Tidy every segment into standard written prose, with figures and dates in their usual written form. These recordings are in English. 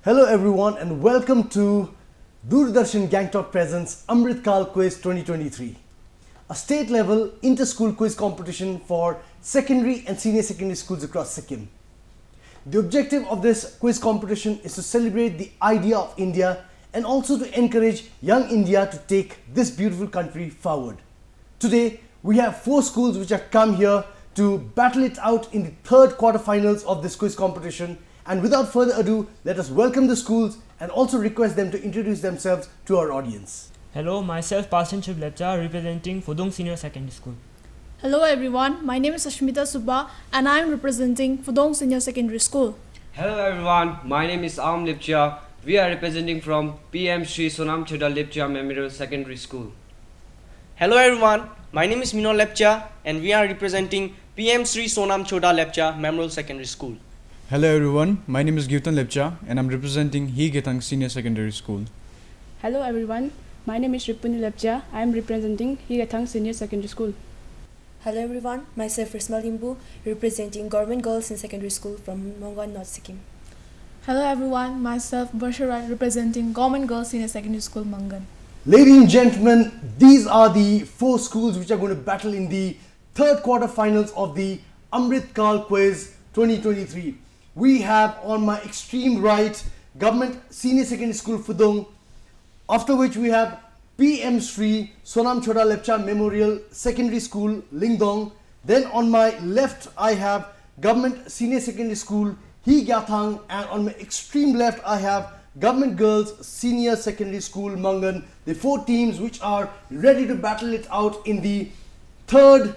Hello everyone and welcome to Doordarshan Gangtok presents Amrit Kaal Quiz 2023, a state-level inter-school quiz competition for secondary and senior secondary schools across Sikkim. The objective of this quiz competition is to celebrate the idea of India and also to encourage young India to take this beautiful country forward. Today, we have 4 schools which have come here to battle it out in the third quarterfinals of this quiz competition. And without further ado, let us welcome the schools and also request them to introduce themselves to our audience. Hello, myself Parson Shiv Lepcha, representing Fudong Senior Secondary School. Hello everyone, my name is Ashmita Subba and I am representing Fudong Senior Secondary School. Hello everyone, my name is Am Lipcha. We are representing from PM Sri Sonam Cheda Lipcha Memorial Secondary School. Hello everyone, my name is Mino Lepcha and we are representing PM Sri Sonam Choda Lepcha Memorial Secondary School. Hello everyone, my name is Gyutan Lepcha and I'm representing He Getang Senior Secondary School. Hello everyone, my name is Ripuni Lepcha. I am representing He Getang Senior Secondary School. Hello everyone, myself Risma Limbu, representing Government Girls in Secondary School from Mongan, North Sikkim. Hello everyone, myself Barsharai, representing Government Girls Senior Secondary School, Mangan. Ladies and gentlemen, these are the 4 schools which are going to battle in the third quarterfinals of the Amrit Kaal Quiz 2023. We have on my extreme right Government Senior Secondary School Fudong, after which we have PM Sri Sonam Choda Lepcha Memorial Secondary School Lingdong. Then on my left I have Government Senior Secondary School He Gyathang, and on my extreme left I have Government Girls Senior Secondary School Mangan. The 4 teams which are ready to battle it out in the third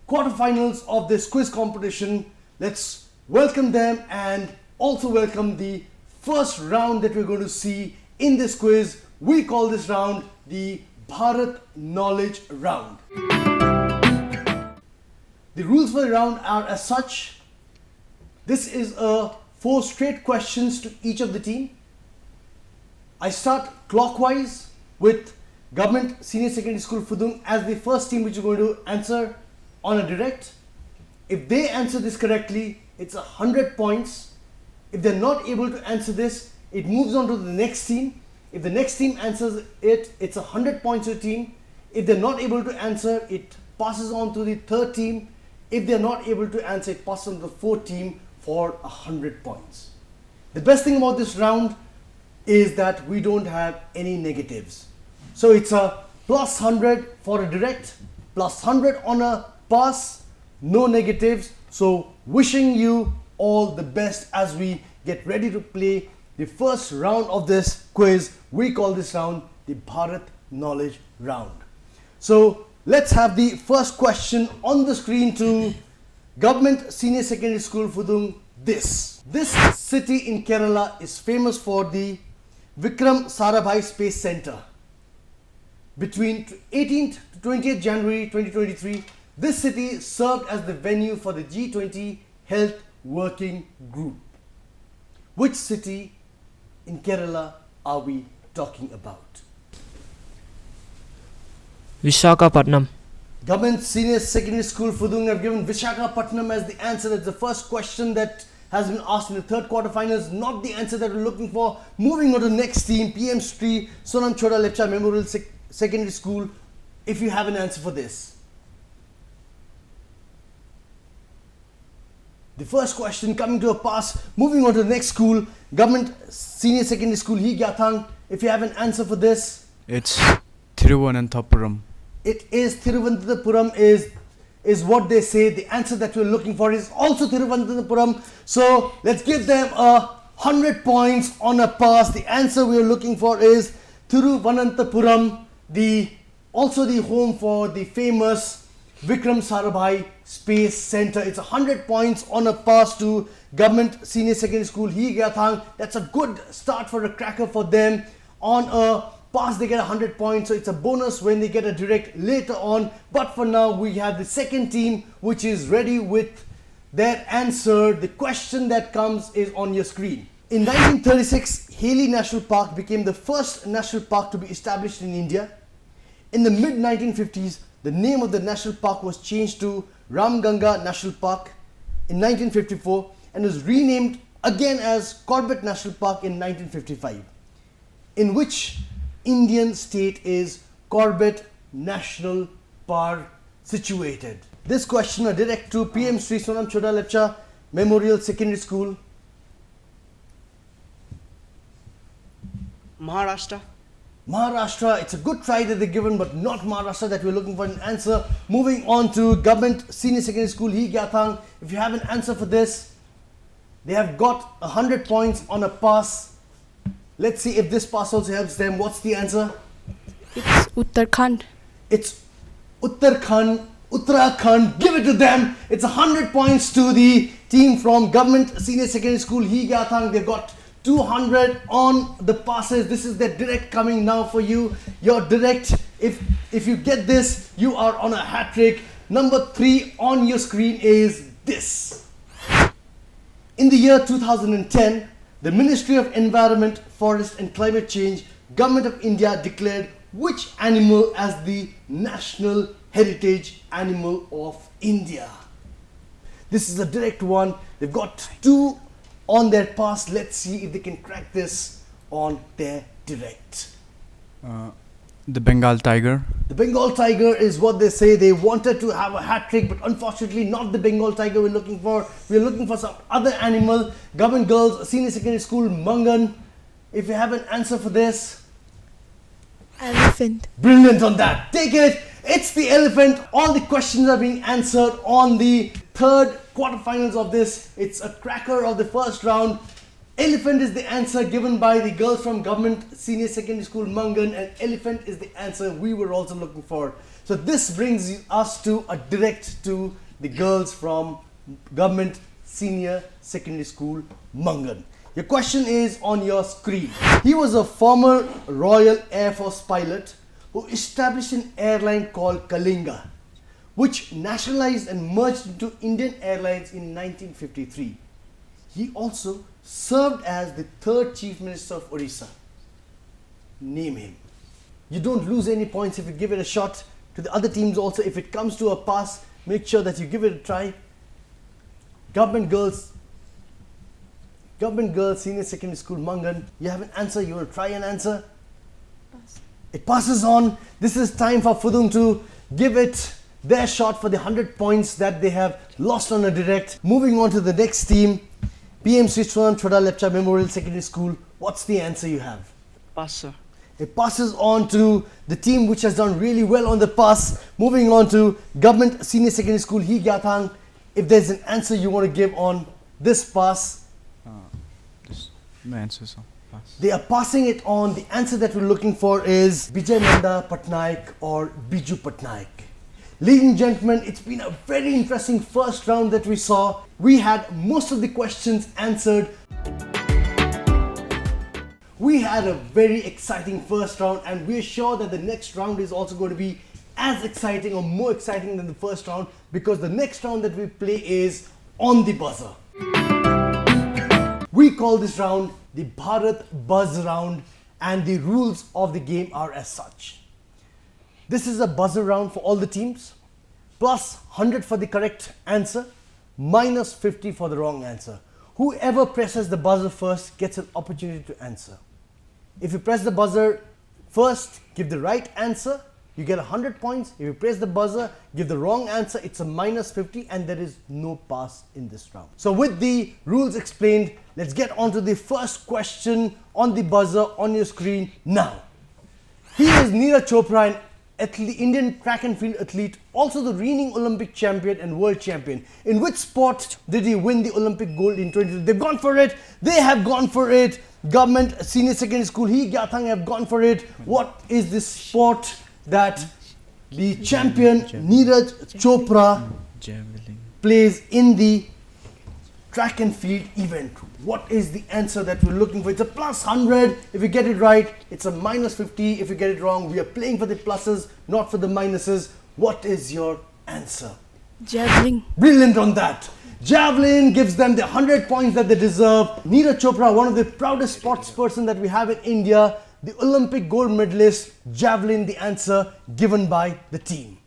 quarterfinals of this quiz competition. Let's welcome them and also welcome the first round that we're going to see in this quiz. We call this round the Bharat Knowledge Round. The rules for the round are as such. This is 4 straight questions to each of the team. I start clockwise with Government Senior Secondary School Fudung as the first team which is going to answer on a direct. If they answer this correctly, it's 100 points. If they're not able to answer this, it moves on to the next team. If the next team answers it, it's 100 points to the team. If they're not able to answer, it passes on to the third team. If they're not able to answer, it passes on to the fourth team for 100 points. The best thing about this round is that we don't have any negatives. So it's a plus 100 for a direct, plus 100 on a pass, no negatives. So wishing you all the best as we get ready to play the first round of this quiz. We call this round the Bharat Knowledge Round. So let's have the first question on the screen to Government Senior Secondary School Fudung. This city in Kerala is famous for the Vikram Sarabhai Space Center. Between 18th to 20th January 2023, this city served as the venue for the G20 Health Working Group. Which city in Kerala are we talking about? Visakhapatnam. Government Senior Secondary School Fudung have given Visakhapatnam as the answer. That's the first question that has been asked in the third quarterfinals, not the answer that we're looking for. Moving on to the next team, PM Sri Sonam Choda Lepcha Memorial Secondary School. If you have an answer for this. The first question coming to a pass. Moving on to the next school, Government Senior Secondary School He Gyathang. If you have an answer for this. It's Thiruvananthapuram. It is Thiruvananthapuram is what they say. The answer that we're looking for is also Thiruvananthapuram. So let's give them 100 points on a pass. The answer we're looking for is Thiruvananthapuram, also the home for the famous Vikram Sarabhai Space Center. It's 100 points on a pass to Government Senior Secondary School He Gyathang. That's a good start for a cracker for them. On a pass they get 100 points, so it's a bonus when they get a direct later on. But for now we have the second team which is ready with their answer. The question that comes is on your screen. In 1936, Haley National Park became the first national park to be established in India. In the mid-1950s, the name of the national park was changed to Ramganga National Park in 1954 and was renamed again as Corbett National Park in 1955. In which Indian state is Corbett National Park situated? This question are direct to PM Sri Sonam Chhota Lepcha Memorial Secondary School. Maharashtra. Maharashtra, it's a good try that they're given, but not Maharashtra that we're looking for an answer. Moving on to Government Senior Secondary School, He Gyathang. If you have an answer for this, they have got 100 points on a pass. Let's see if this pass also helps them. What's the answer? It's Uttarakhand. It's Uttarakhand. Give it to them. It's 100 points to the team from Government Senior Secondary School, He Gyathang. They've got 200 on the passes. This is their direct coming now for you. Your direct, if you get this, you are on a hat trick. Number 3 on your screen is this. In the year 2010, the Ministry of Environment, Forest and Climate Change, Government of India declared which animal as the National Heritage Animal of India? This is a direct one. They've got 2 on their pass. Let's see if they can crack this on their direct. The Bengal tiger. The Bengal tiger is what they say. They wanted to have a hat trick, but unfortunately not the Bengal tiger we're looking for. We're looking for some other animal. Government Girls Senior Secondary School, Mangan. If you have an answer for this. Elephant. Brilliant on that. Take it. It's the elephant. All the questions are being answered on the third quarterfinals of this. It's a cracker of the first round. Elephant is the answer given by the girls from Government Senior Secondary School, Mangan, and elephant is the answer we were also looking for. So this brings us to a direct to the girls from Government Senior Secondary School, Mangan. Your question is on your screen. He was a former Royal Air Force pilot who established an airline called Kalinga, which nationalized and merged into Indian Airlines in 1953. He also served as the 3rd Chief Minister of Odisha. Name him. You don't lose any points if you give it a shot. To the other teams also, if it comes to a pass, make sure that you give it a try. Government Girls Senior Secondary School, Mangan. You have an answer, you want to try an answer? Pass. It passes on. This is time for Fudung to give it their shot for the 100 points that they have lost on a direct. Moving on to the next team, PM Sri Sonam Chhota Lepcha Memorial Secondary School. What's the answer you have? Pass, sir. It passes on to the team which has done really well on the pass. Moving on to Government Senior Secondary School, He Gyathang. If there's an answer you want to give on this pass, No answer, sir. Pass. they are passing it on. The answer that we're looking for is Bijay Nanda Patnaik or Biju Patnaik. Ladies and gentlemen, it's been a very interesting first round that we saw. We had most of the questions answered. We had a very exciting first round and we're sure that the next round is also going to be as exciting or more exciting than the first round because the next round that we play is on the buzzer. We call this round the Bharat Buzz Round and the rules of the game are as such. This is a buzzer round for all the teams, plus 100 for the correct answer, minus 50 for the wrong answer. Whoever presses the buzzer first gets an opportunity to answer. If you press the buzzer first, give the right answer, you get 100 points. If you press the buzzer, give the wrong answer, it's a minus 50 and there is no pass in this round. So with the rules explained, let's get on to the first question on the buzzer on your screen now. He is Neeraj Chopra, an Indian track and field athlete, also the reigning Olympic champion and world champion. In which sport did he win the Olympic gold in 2020? They've gone for it. They have gone for it. Government Senior Secondary School, He Gyathang have gone for it. What is this sport that the champion Neeraj Chopra plays in the track and field event? What is the answer that we're looking for? It's a plus 100 if you get it right. It's a minus 50 if you get it wrong. We are playing for the pluses, not for the minuses. What is your answer? Javelin. Brilliant on that. Javelin gives them the 100 points that they deserve. Neeraj Chopra, one of the proudest sports person that we have in India, the Olympic gold medalist, javelin, the answer given by the team.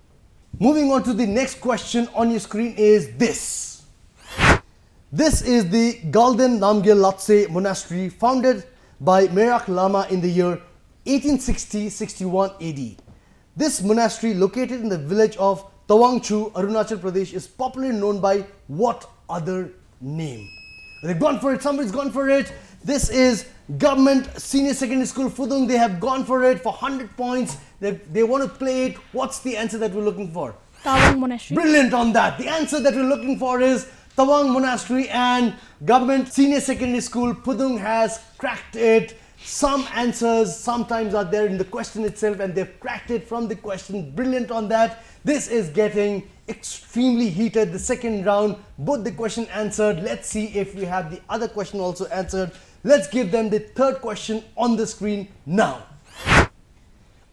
Moving on to the next question on your screen is this. This is the Galden Namgyal Lhotse monastery founded by Merak Lama in the year 1860-61 AD. This monastery, located in the village of Tawangchu, Arunachal Pradesh, is popularly known by what other name? They've gone for it. Somebody's gone for it. This is Government Senior Secondary School, Phudung. They have gone for it for 100 points. They want to play it. What's the answer that we're looking for? Tawang Monastery. Brilliant on that. The answer that we're looking for is Tawang Monastery, and Government Senior Secondary School, Phudung, has cracked it. Some answers sometimes are there in the question itself, and they've cracked it from the question. Brilliant on that. This is getting extremely heated. The second round, both the question answered. Let's see if we have the other question also answered. Let's give them the third question on the screen now.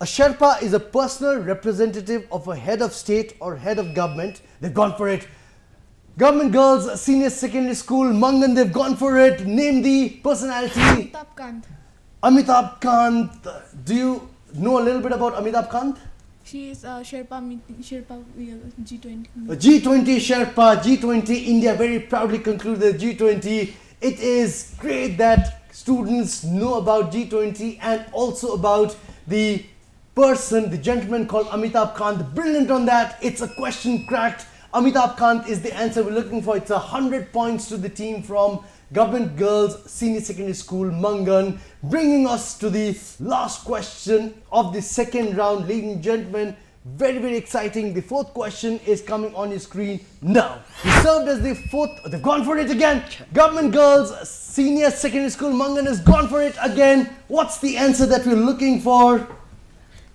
A Sherpa is a personal representative of a head of state or head of government. They've gone for it. Government Girls Senior Secondary School, Mangan, they've gone for it. Name the personality. Amitabh Kant. Amitabh Kant. Do you know a little bit about Amitabh Kant? She is Sherpa G20. G20 Sherpa, G20 India very proudly concluded G20. It is great that students know about G20 and also about the person, the gentleman called Amitabh Kant. Brilliant on that. It's a question cracked. Amitabh Kant is the answer we're looking for. It's 100 points to the team from Government Girls Senior Secondary School, Mangan, bringing us to the last question of the second round. Ladies and gentlemen, very, very exciting. The fourth question is coming on your screen now. He served as the fourth. They've gone for it again. Government Girls Senior Secondary School, Mangan, has gone for it again. What's the answer that we're looking for?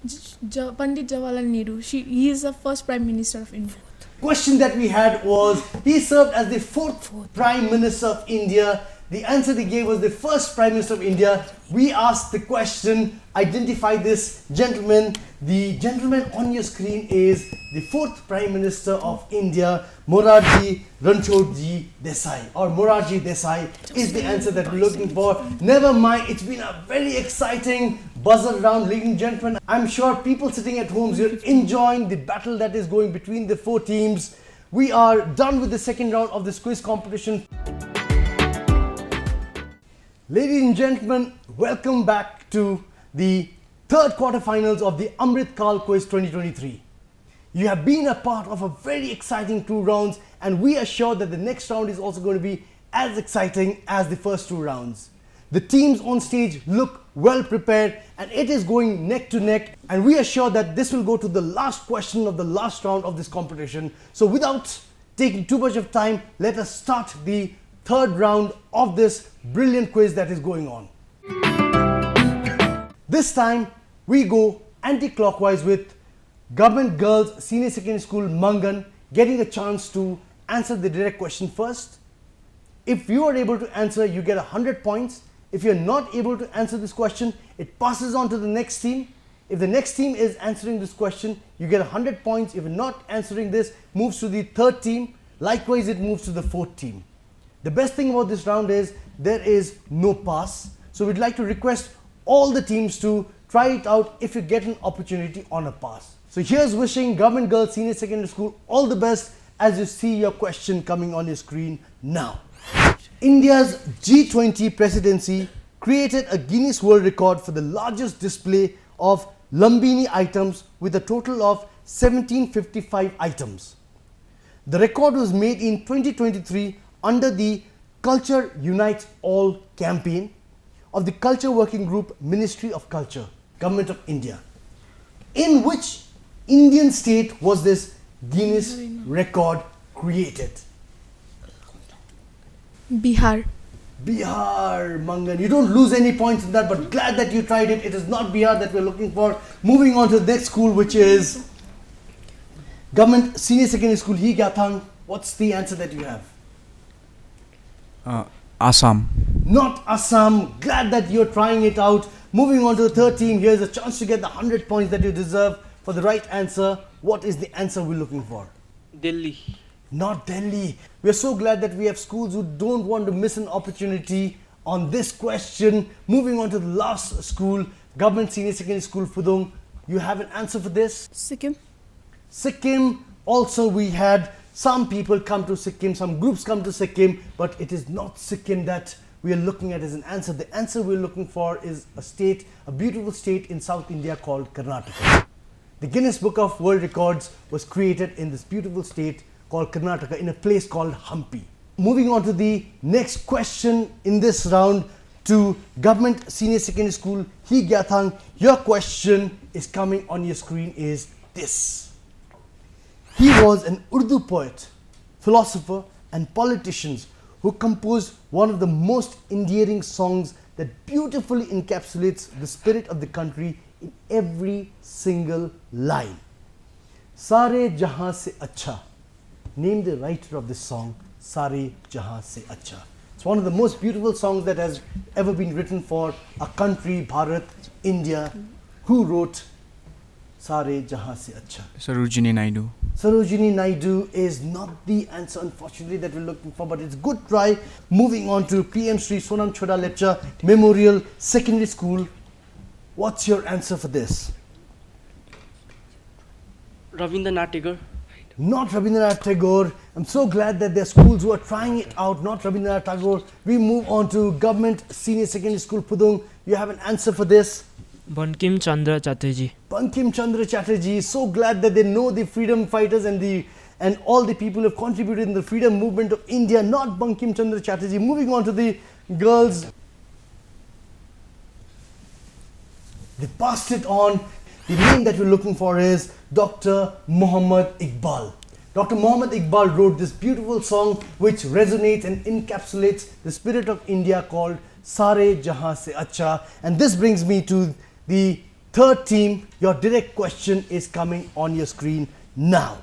Pandit Jawaharlal Nehru. He is the first Prime Minister of India. Question that we had was, he served as the fourth Prime Minister of India. The answer they gave was the first Prime Minister of India. We asked the question, identify this gentleman. The gentleman on your screen is the fourth Prime Minister of India, Morarji Ranchodji Desai, or Morarji Desai is the answer that we're looking for. Never mind, it's been a very exciting buzzer round, ladies and gentlemen. I'm sure people sitting at home, you're enjoying the battle that is going between the four teams. We are done with the second round of this quiz competition. Ladies and gentlemen, welcome back to the third quarterfinals of the Amrit Kaal Quiz 2023. You have been a part of a very exciting two rounds, and we are sure that the next round is also going to be as exciting as the first two rounds. The teams on stage look well prepared, and it is going neck to neck, and we are sure that this will go to the last question of the last round of this competition. So without taking too much of time, let us start the third round of this brilliant quiz that is going on. This time we go anti-clockwise with Government Girls Senior Secondary School, Mangan, getting a chance to answer the direct question first. If you are able to answer, you get 100 points. If you're not able to answer this question, it passes on to the next team. If the next team is answering this question, you get 100 points. If you're not answering this, moves to the third team. Likewise, it moves to the fourth team. The best thing about this round is there is no pass. So we'd like to request all the teams to try it out if you get an opportunity on a pass. So here's wishing Government Girls Senior Secondary School all the best as you see your question coming on your screen now. India's G20 presidency created a Guinness World Record for the largest display of Lumbini items with a total of 1755 items. The record was made in 2023 under the Culture Unites All campaign of the Culture Working Group, Ministry of Culture, Government of India. In which Indian state was this Guinness record created? Bihar. Bihar, Mangan. You don't lose any points in that, but glad that you tried it. It is not Bihar that we're looking for. Moving on to the next school, which is Government Senior Secondary School, Higathang. What's the answer that you have? Assam. Not Assam. Glad that you're trying it out. Moving on to the third team, here's a chance to get the 100 points that you deserve for the right answer. What is the answer we're looking for? Delhi. Not Delhi. We're so glad that we have schools who don't want to miss an opportunity on this question. Moving on to the last school, Government Senior Secondary School, Phudung. You have an answer for this? Sikkim. Sikkim. Also we had Some people come to Sikkim, some groups come to Sikkim, but it is not Sikkim that we are looking at as an answer. The answer we're looking for is a state, a beautiful state in South India called Karnataka. The Guinness Book of World Records was created in this beautiful state called Karnataka in a place called Hampi. Moving on to the next question in this round to Government Senior Secondary School, He Gyathang. Your question is coming on your screen is this. He was an Urdu poet, philosopher and politician who composed one of the most endearing songs that beautifully encapsulates the spirit of the country in every single line. Sare Jahan Se Acha. Name the writer of this song, Sare Jahan Se Acha. It's one of the most beautiful songs that has ever been written for a country, Bharat, India. Who wrote Sare Jahan Se Acha? Sarojini Naidu. Sarojini Naidu is not the answer, unfortunately, that we're looking for, but it's a good try. Moving on to PM Sri Sonam Choda Lepcha Memorial Secondary School. What's your answer for this? Rabindranath Tagore. Not Rabindranath Tagore. I'm so glad that there are schools who are trying it out, not Rabindranath Tagore. We move on to Government Senior Secondary School Pudung. You have an answer for this? Bankim Chandra Chatterjee. Bankim Chandra Chatterjee. So glad that they know the freedom fighters and all the people who have contributed in the freedom movement of India, not Bankim Chandra Chatterjee. Moving on to the girls. They passed it on. The name that we're looking for is Dr. Muhammad Iqbal. Dr. Muhammad Iqbal wrote this beautiful song which resonates and encapsulates the spirit of India called Sare Jahan Se Acha. And this brings me to the third team. Your direct question is coming on your screen now.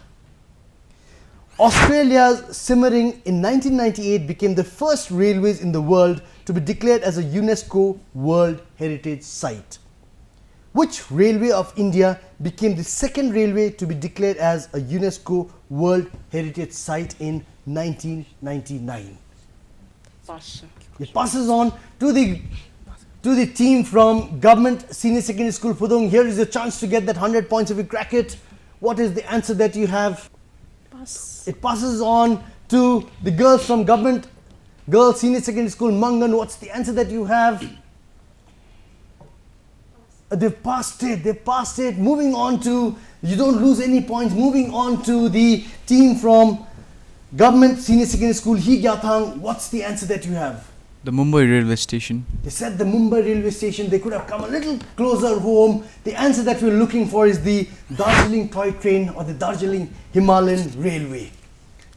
Australia's Simmering in 1998 became the first railways in the world to be declared as a UNESCO World Heritage Site. Which railway of India became the second railway to be declared as a UNESCO World Heritage Site in 1999? Pass. It passes on to the team from Government Senior Secondary School Pudung. Here is your chance to get that 100 points if you crack it. What is the answer that you have? Pass. It passes on to the girls from Government Girls Senior Secondary School Mangan. What's the answer that you have? They've passed it. Moving on to, you don't lose any points. Moving on to the team from Government Senior Secondary School He Gyathang. What's the answer that you have? The Mumbai railway station. They said the Mumbai railway station. They could have come a little closer home. The answer that we're looking for is the Darjeeling toy train or the Darjeeling Himalayan Railway.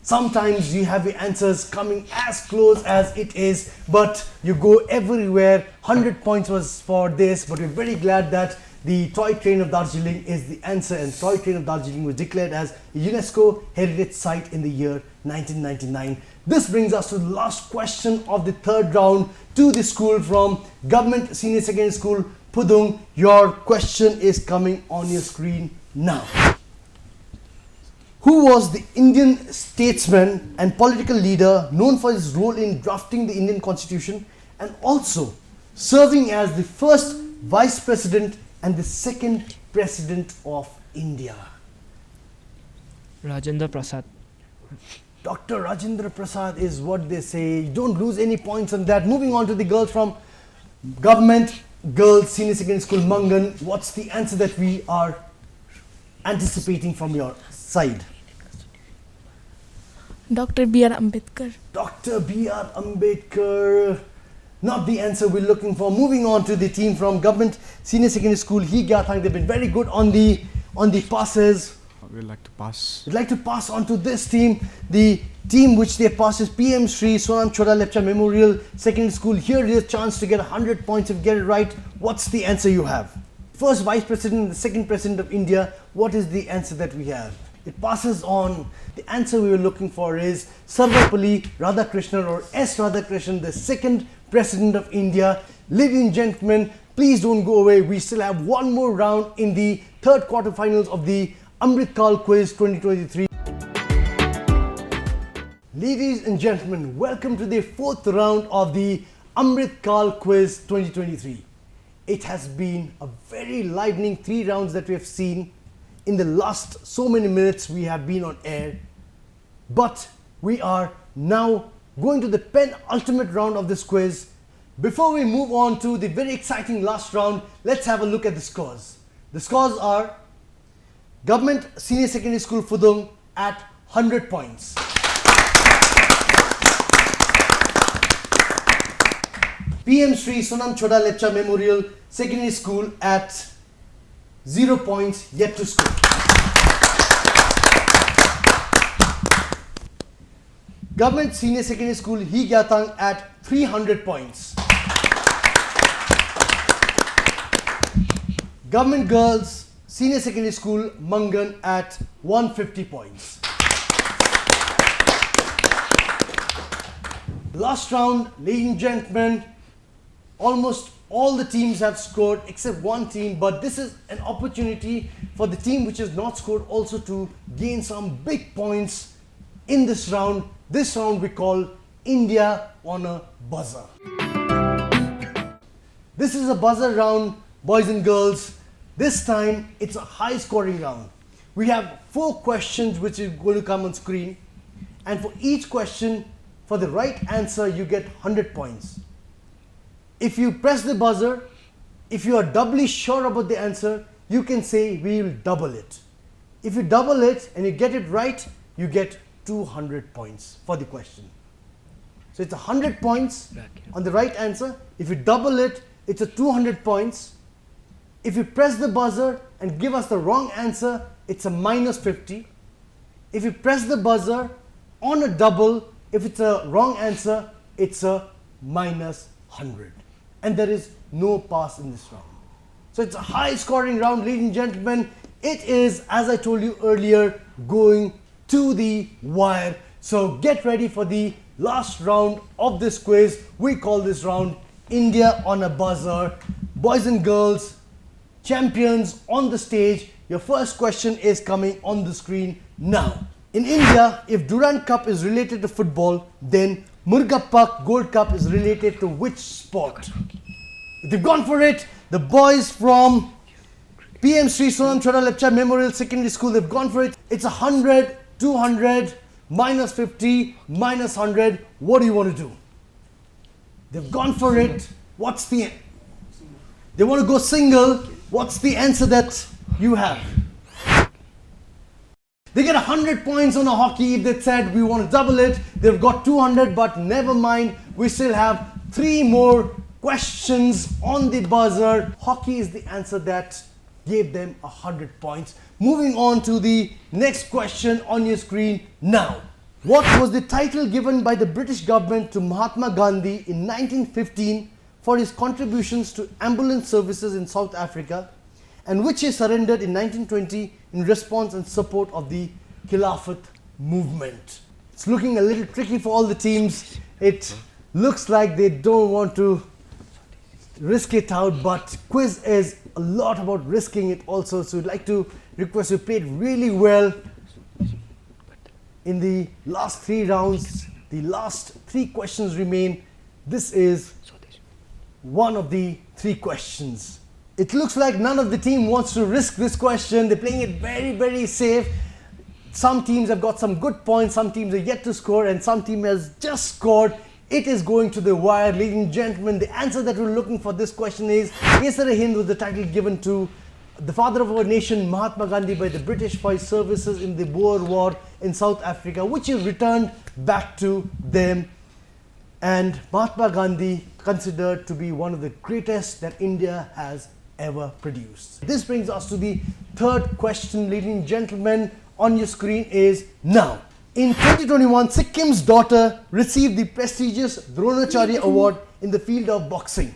Sometimes you have your answers coming as close as it is, but you go everywhere. 100 points was for this, but we're very glad that the toy train of Darjeeling is the answer, and toy train of Darjeeling was declared as a UNESCO Heritage Site in the year 1999. This brings us to the last question of the third round to the school from Government Senior Secondary School Pudung. Your question is coming on your screen now. Who was the Indian statesman and political leader known for his role in drafting the Indian Constitution and also serving as the first Vice President and the second President of India? Rajendra Prasad. Dr. Rajendra Prasad is what they say. You don't lose any points on that. Moving on to the girls from Government Girls Senior Secondary School Mangan. What's the answer that we are anticipating from your side? Dr. B.R. Ambedkar. Dr. B.R. Ambedkar. Not the answer we're looking for. Moving on to the team from Government Senior Secondary School He Gyathang. They've been very good on the passes. We'd like to pass. We'd like to pass on to this team. The team which they passed is PM Sri Sonam Choda Lepcha Memorial Secondary School. Here is a chance to get 100 points if you get it right. What's the answer you have? First Vice President and the second President of India. What is the answer that we have? It passes on. The answer we were looking for is Sarvapalli Radhakrishnan or S. Radhakrishnan, the second President of India. Ladies and gentlemen, please don't go away. We still have one more round in the third quarterfinals of the Amrit Kaal Quiz 2023. Ladies and gentlemen, welcome to the fourth round of the Amrit Kaal Quiz 2023. It has been a very livening 3 rounds that we have seen in the last so many minutes we have been on air. But we are now going to the penultimate round of this quiz. Before we move on to the very exciting last round, let's have a look at the scores. The scores are Government Senior Secondary School Fudong at 100 points. PM Sri Sonam Choda Lepcha Memorial Secondary School at 0 points yet to score. Government Senior Secondary School He Gyatang at 300 points. Government Girls Senior Secondary School Mangan at 150 points. Last round, ladies and gentlemen, almost all the teams have scored except one team, but this is an opportunity for the team which has not scored also to gain some big points in this round. This round we call India on a buzzer. This is a buzzer round, boys and girls. This time it's a high scoring round. We have 4 questions which is going to come on screen, and for each question, for the right answer you get 100 points. If you press the buzzer, if you are doubly sure about the answer, you can say we will double it. If you double it and you get it right, you get 200 points for the question. So it's 100 points on the right answer. If you double it, it's a 200 points. If you press the buzzer and give us the wrong answer, it's a minus 50. If you press the buzzer on a double, if it's a wrong answer, it's a minus 100. And there is no pass in this round. So it's a high scoring round, ladies and gentlemen. It is, as I told you earlier, going to the wire. So get ready for the last round of this quiz. We call this round India on a buzzer. Boys and girls, champions on the stage, your first question is coming on the screen now. In India, if Durand Cup is related to football, then Murgappak Gold Cup is related to which sport? They've gone for it. The boys from PM Sri Sonam Choda Lepcha Memorial Secondary School, they've gone for it. It's 100, 200, minus 50, minus 100. What do you want to do? They've gone for it. What's the... They want to go single. What's the answer that you have? They get 100 points on a hockey. If they said we want to double it, they've got 200, but never mind. We still have 3 more questions on the buzzer. Hockey is the answer that gave them 100 points. Moving on to the next question on your screen now. What was the title given by the British government to Mahatma Gandhi in 1915 for his contributions to ambulance services in South Africa, and which he surrendered in 1920 in response and support of the Khilafat movement? It's looking a little tricky for all the teams. It looks like they don't want to risk it out, but quiz is a lot about risking it also. So I'd like to request you played really well in the last 3 rounds. The last 3 questions remain. This is one of the 3 questions. It looks like none of the team wants to risk this question. They're playing it very, very safe. Some teams have got some good points, some teams are yet to score, and some team has just scored. It is going to the wire, ladies and gentlemen. The answer that we're looking for this question is Kesar Hind was the title given to the father of our nation, Mahatma Gandhi, by the British for his services in the Boer War in South Africa, which he returned back to them. And Mahatma Gandhi considered to be one of the greatest that India has ever produced. This brings us to the 3rd question, ladies and gentlemen, on your screen is now. In 2021, Sikkim's daughter received the prestigious Dronacharya Award in the field of boxing.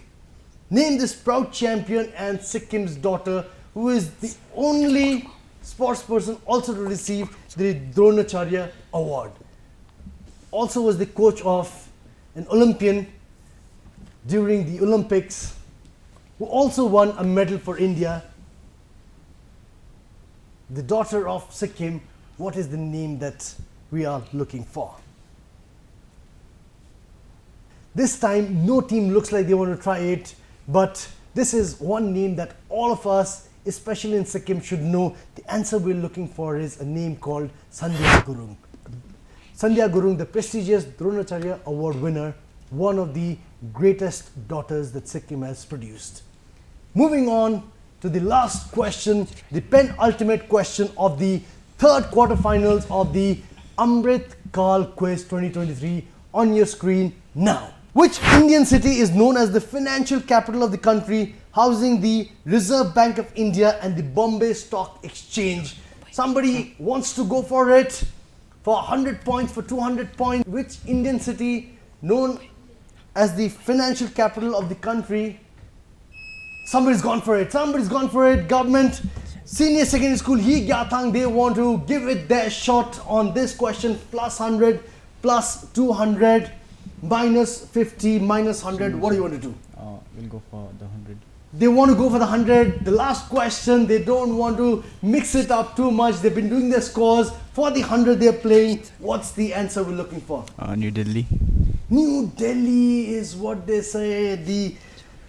Name this proud champion and Sikkim's daughter, who is the only sports person also to receive the Dronacharya Award. Also was the coach of an Olympian during the Olympics, who also won a medal for India. The daughter of Sikkim, what is the name that we are looking for? This time, no team looks like they want to try it, but this is one name that all of us, especially in Sikkim, should know. The answer we're looking for is a name called Sandhya Gurung. Sandhya Gurung, the prestigious Dronacharya Award winner, one of the greatest daughters that Sikkim has produced. Moving on to the last question, the penultimate question of the third quarterfinals of the Amrit Kaal Quiz 2023 on your screen now. Which Indian city is known as the financial capital of the country, housing the Reserve Bank of India and the Bombay Stock Exchange? Somebody wants to go for it for 100 points, for 200 points. Which Indian city known as the financial capital of the country? Somebody's gone for it. Somebody's gone for it. Government Senior Secondary School, He Gyathang, they want to give it their shot on this question. Plus 100, plus 200, minus 50, minus 100. What do you want to do? We'll go for the 100. They want to go for the 100. The last question, they don't want to mix it up too much. They've been doing their scores. For the 100 they're playing, what's the answer we're looking for? New Delhi. New Delhi is what they say. The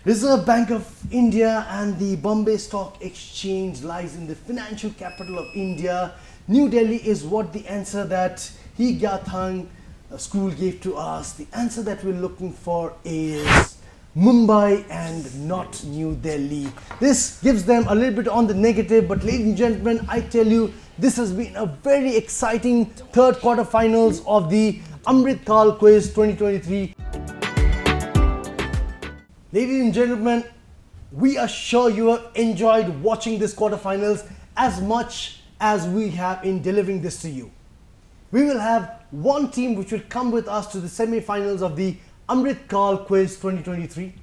Reserve Bank of India and the Bombay Stock Exchange lies in the financial capital of India. New Delhi is what the answer that He Gyathang school gave to us. The answer that we're looking for is Mumbai and not New Delhi. This gives them a little bit on the negative, but ladies and gentlemen, I tell you, this has been a very exciting third quarterfinals of the Amrit Kaal Quiz 2023. Ladies and gentlemen, we are sure you have enjoyed watching this quarterfinals as much as we have in delivering this to you. We will have one team which will come with us to the semi-finals of the Amrit Kaal Quiz 2023.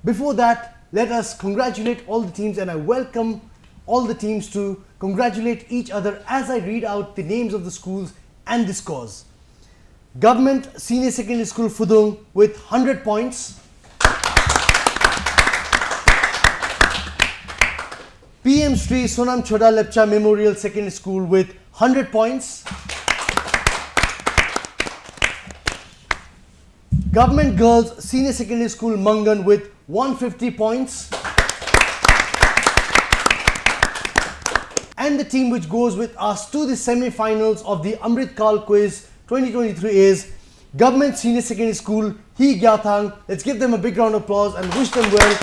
Before that, let us congratulate all the teams, and I welcome all the teams to congratulate each other as I read out the names of the schools and the scores. Government Senior Secondary School Fudung with 100 points. PM Sri Sonam Choda Lepcha Memorial Secondary School with 100 points. Government Girls Senior Secondary School Mangan with 150 points. And the team which goes with us to the semi-finals of the Amrit Kaal Quiz 2023 is Government Senior Secondary School He Gyathang. Let's give them a big round of applause and wish them well.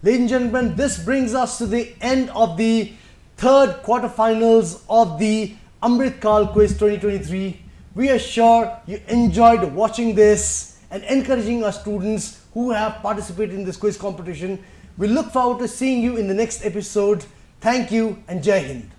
Ladies and gentlemen, this brings us to the end of the third quarterfinals of the Amrit Kaal Quiz 2023. We are sure you enjoyed watching this and encouraging our students who have participated in this quiz competition. We look forward to seeing you in the next episode. Thank you and Jai Hind.